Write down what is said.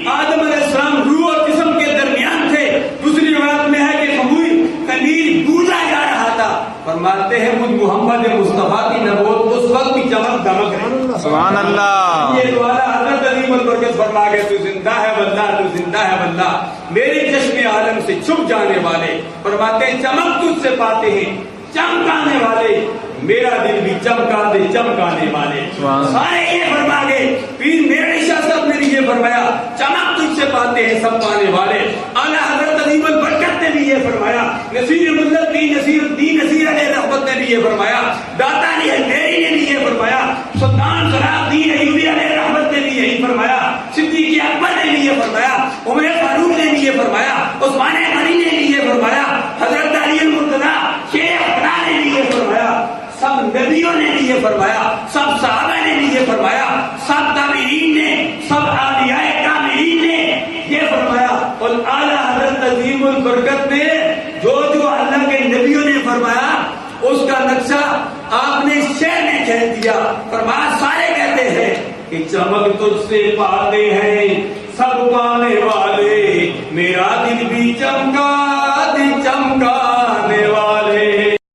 آدم علیہ السلام روح اور جسم کے درمیان تھے. دوسری روایت میں ہے کہ خمیر بوجھا جا رہا تھا. فرماتے ہیں مجھ محمد مصطفیٰ کی نبوت اس وقت بھی چمک دمک ہے. سبحان اللہ. یہ دعا حضرت عظیم البرکت فرما گئے تو زندہ ہے واللہ، تو زندہ ہے واللہ، میرے چشم عالم سے چھپ جانے والے. فرماتے ہیں چمک تجھ سے پاتے ہیں چمکانے والے، میرا دل بھی چمکا دے چمکانے والے. سارے یہ فرما گئے. پیر میرے شاہ صاحب نے بھی یہ فرمایا چمک تجھ سے پاتے ہیں سب پانے والے. اعلیٰ حضرت عظیم البرکت نے بھی یہ فرمایا. نصیر ملت بھی نصیر الدین نصیر علیہ رحمت نے بھی یہ فرمایا. داتا علی حیدری نے بھی یہ فرمایا. سلطان صلاح الدین ایوبی علیہ رحمت نے بھی یہی فرمایا. صدیق اکبر نے بھی یہ فرمایا. عمر فاروق نے بھی یہ فرمایا. عثمان غنی نے بھی یہ فرمایا. حضرت علی المرتضیٰ شیخ اقرا نے بھی یہ فرمایا. سب نبیوں نے بھی یہ فرمایا. سب صحابہ نے بھی یہ فرمایا. سب تابعین نے، سب اولیاء کاملین نے یہ فرمایا. اور اعلیٰ حضرت عظیم البرکت نے جو اللہ کے نبیوں نے فرمایا اس کا نقشہ آپ نے شعر میں کہہ دیا. فرمایا سارے کہتے ہیں کہ چمک تجھ سے پاتے ہیں سب پانے والے، میرا دل بھی چمکا